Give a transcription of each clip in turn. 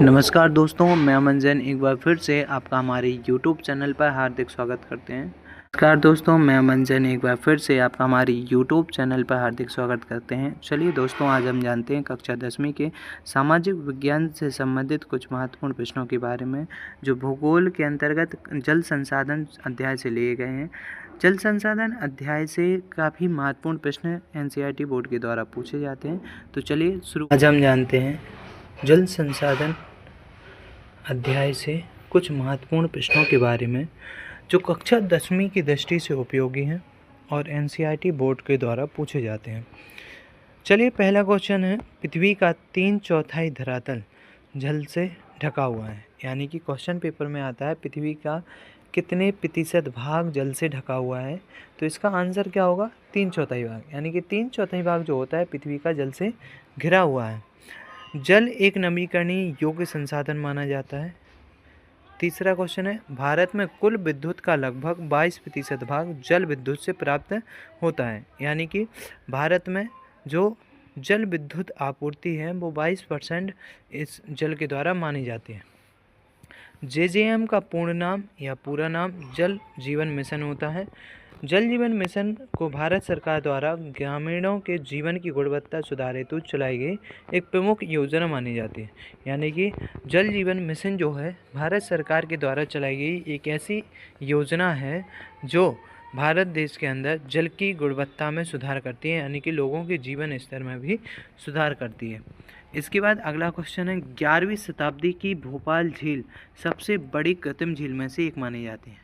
नमस्कार दोस्तों, मैं अमन जैन एक बार फिर से आपका हमारे YouTube चैनल पर हार्दिक स्वागत करते हैं। नमस्कार दोस्तों, मैं अमन जैन एक बार फिर से आपका हमारी YouTube चैनल पर हार्दिक स्वागत करते हैं। चलिए दोस्तों, आज हम जानते हैं कक्षा 10वीं के सामाजिक विज्ञान से संबंधित कुछ महत्वपूर्ण प्रश्नों के बारे में, जो भूगोल के अंतर्गत जल संसाधन अध्याय से लिए गए हैं। जल संसाधन अध्याय से काफ़ी महत्वपूर्ण प्रश्न NCERT बोर्ड के द्वारा पूछे जाते हैं। तो चलिए शुरू। आज हम जानते हैं जल संसाधन अध्याय से कुछ महत्वपूर्ण प्रश्नों के बारे में, जो कक्षा 10वीं की दृष्टि से उपयोगी हैं और NCERT बोर्ड के द्वारा पूछे जाते हैं। चलिए, पहला क्वेश्चन है, पृथ्वी का 3/4 धरातल जल से ढका हुआ है। यानी कि क्वेश्चन पेपर में आता है पृथ्वी का कितने प्रतिशत भाग जल से ढका हुआ है। तो इसका आंसर क्या होगा? 3/4 भाग। यानी कि 3/4 भाग जो होता है पृथ्वी का जल से घिरा हुआ है। जल एक नवीकरणीय योग्य संसाधन माना जाता है। तीसरा क्वेश्चन है, भारत में कुल विद्युत का लगभग 22% भाग जल विद्युत से प्राप्त होता है। यानी कि भारत में जो जल विद्युत आपूर्ति है वो 22% इस जल के द्वारा मानी जाती है। JJM का पूर्ण नाम या पूरा नाम जल जीवन मिशन होता है। जल जीवन मिशन को भारत सरकार द्वारा ग्रामीणों के जीवन की गुणवत्ता सुधार हेतु चलाई गई एक प्रमुख योजना मानी जाती है। यानी कि जल जीवन मिशन जो है भारत सरकार के द्वारा चलाई गई एक ऐसी योजना है जो भारत देश के अंदर जल की गुणवत्ता में सुधार करती है, यानी कि लोगों के जीवन स्तर में भी सुधार करती है। इसके बाद अगला क्वेश्चन है, 11वीं शताब्दी की भोपाल झील सबसे बड़ी कृत्रिम झील में से एक मानी जाती है।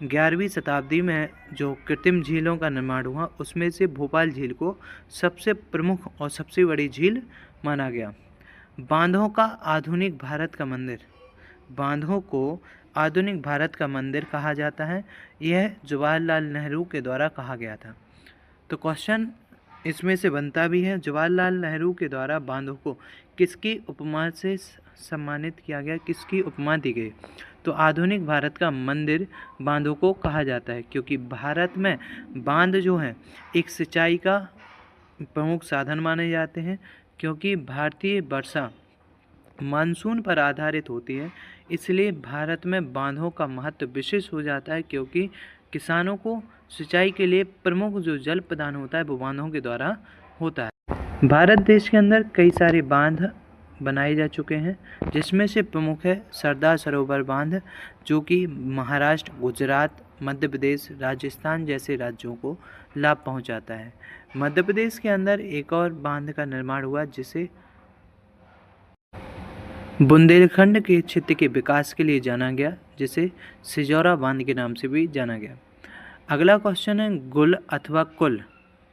11वीं शताब्दी में जो कृत्रिम झीलों का निर्माण हुआ उसमें से भोपाल झील को सबसे प्रमुख और सबसे बड़ी झील माना गया। बांधों का आधुनिक भारत का मंदिर, बांधों को आधुनिक भारत का मंदिर कहा जाता है। यह जवाहरलाल नेहरू के द्वारा कहा गया था। तो क्वेश्चन इसमें से बनता भी है, जवाहरलाल नेहरू के द्वारा बांधों को किसकी उपमा से सम्मानित किया गया, किसकी उपमा दी गई? तो आधुनिक भारत का मंदिर बांधों को कहा जाता है, क्योंकि भारत में बांध जो है एक सिंचाई का प्रमुख साधन माने जाते हैं। क्योंकि भारतीय वर्षा मानसून पर आधारित होती है, इसलिए भारत में बांधों का महत्व विशेष हो जाता है, क्योंकि किसानों को सिंचाई के लिए प्रमुख जो जल प्रदान होता है वो बांधों के द्वारा होता है। भारत देश के अंदर कई सारे बांध बनाए जा चुके हैं, जिसमें से प्रमुख है सरदार सरोवर बांध, जो कि महाराष्ट्र, गुजरात, मध्य प्रदेश, राजस्थान जैसे राज्यों को लाभ पहुंचाता है। मध्य प्रदेश के अंदर एक और बांध का निर्माण हुआ, जिसे बुंदेलखंड के क्षेत्र के विकास के लिए जाना गया, जिसे सिजौरा बांध के नाम से भी जाना गया। अगला क्वेश्चन है, गुल अथवा कुल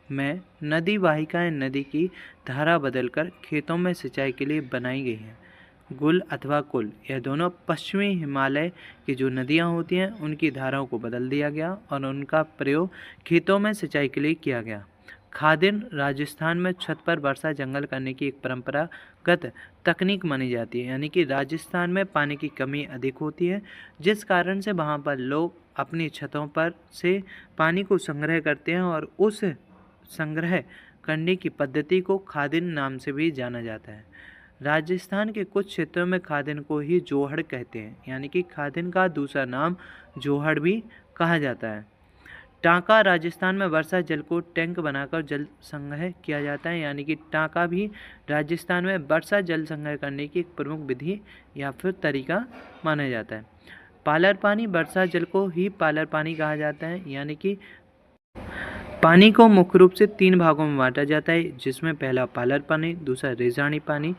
में नदी वाहिकाएं नदी की धारा बदलकर खेतों में सिंचाई के लिए बनाई गई हैं। गुल अथवा कुल, यह दोनों पश्चिमी हिमालय की जो नदियां होती हैं उनकी धाराओं को बदल दिया गया और उनका प्रयोग खेतों में सिंचाई के लिए किया गया। खादिन राजस्थान में छत पर वर्षा जंगल करने की एक परंपरागत तकनीक मानी जाती है। यानी कि राजस्थान में पानी की कमी अधिक होती है, जिस कारण से वहाँ पर लोग अपनी छतों पर से पानी को संग्रह करते हैं और उस संग्रह करने की पद्धति को खादिन नाम से भी जाना जाता है। राजस्थान के कुछ क्षेत्रों में खादिन को ही जोहड़ कहते हैं, यानी कि खादिन का दूसरा नाम जोहड़ भी कहा जाता है। टांका राजस्थान में वर्षा जल को टैंक बनाकर जल संग्रह किया जाता है। यानी कि टांका भी राजस्थान में वर्षा जल संग्रह करने की एक प्रमुख विधि या फिर तरीका माना जाता है। पालर पानी, वर्षा जल को ही पालर पानी कहा जाता है। यानी कि पानी को मुख्य रूप से 3 भागों में बांटा जाता है, जिसमें पहला पालर पानी, दूसरा रेजानी पानी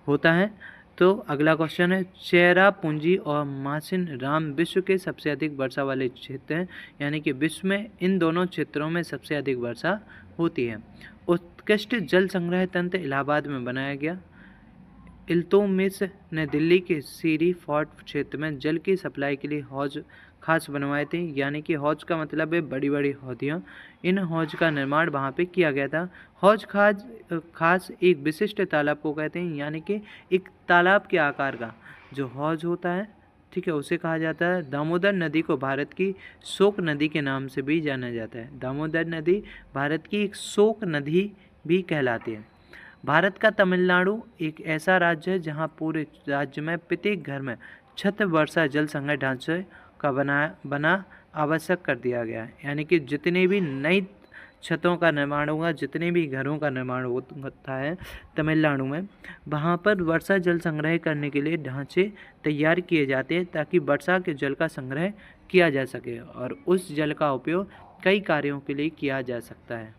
होता है। तो अगला क्वेश्चन है, चेरापूंजी और मासिन राम विश्व के सबसे अधिक वर्षा वाले क्षेत्र हैं। यानी कि विश्व में इन दोनों क्षेत्रों में सबसे अधिक वर्षा होती है। उत्कृष्ट जल संग्रह तंत्र इलाहाबाद में बनाया गया। इल्तुतमिश ने दिल्ली के सीरी फोर्ट क्षेत्र में जल की सप्लाई के लिए हौज खास बनवाए थे। यानी कि हौज का मतलब है बड़ी बड़ी हौदियाँ। इन हौज का निर्माण वहाँ पे किया गया था। हौज खास एक विशिष्ट तालाब को कहते हैं, यानी कि एक तालाब के आकार का जो हौज होता है, ठीक है, उसे कहा जाता है। दामोदर नदी को भारत की शोक नदी के नाम से भी जाना जाता है। दामोदर नदी भारत की एक शोक नदी भी कहलाती है। भारत का तमिलनाडु एक ऐसा राज्य है जहां पूरे राज्य में प्रत्येक घर में छत वर्षा जल संग्रह ढांचे का बना आवश्यक कर दिया गया है। यानी कि जितने भी नई छतों का निर्माण होगा, जितने भी घरों का निर्माण होता है तमिलनाडु में, वहाँ पर वर्षा जल संग्रह करने के लिए ढांचे तैयार किए जाते हैं ताकि वर्षा के जल का संग्रह किया जा सके और उस जल का उपयोग कई कार्यों के लिए किया जा सकता है।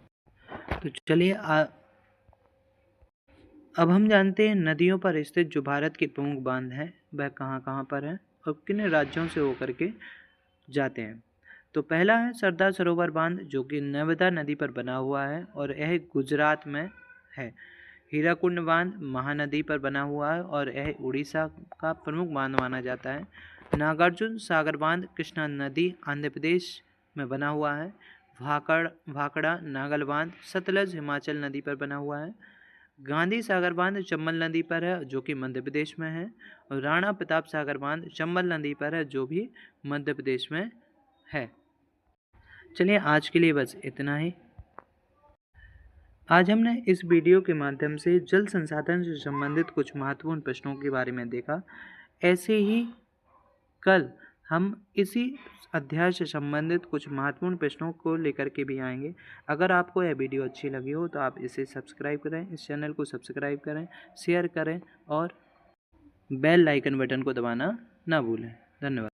तो चलिए अब हम जानते हैं नदियों पर स्थित जो भारत के प्रमुख बांध हैं वह कहाँ कहाँ पर हैं और किन राज्यों से होकर के जाते हैं। तो पहला है सरदार सरोवर बांध, जो कि नर्मदा नदी पर बना हुआ है और यह गुजरात में है। हीराकुंड बांध महानदी पर बना हुआ है और यह उड़ीसा का प्रमुख बांध माना जाता है। नागार्जुन सागर बांध कृष्णा नदी आंध्र प्रदेश में बना हुआ है। भाखड़ा नागल बांध सतलज हिमाचल नदी पर बना हुआ है। गांधी सागर बांध चंबल नदी पर है जो कि मध्य प्रदेश में है। और राणा प्रताप सागर बांध चंबल नदी पर है जो भी मध्य प्रदेश में है। चलिए आज के लिए बस इतना ही। आज हमने इस वीडियो के माध्यम से जल संसाधन से संबंधित कुछ महत्वपूर्ण प्रश्नों के बारे में देखा। ऐसे ही कल हम इसी अध्याय से संबंधित कुछ महत्वपूर्ण प्रश्नों को लेकर के भी आएंगे। अगर आपको यह वीडियो अच्छी लगी हो तो आप इसे सब्सक्राइब करें, इस चैनल को सब्सक्राइब करें, शेयर करें और बेल आइकन बटन को दबाना ना भूलें। धन्यवाद।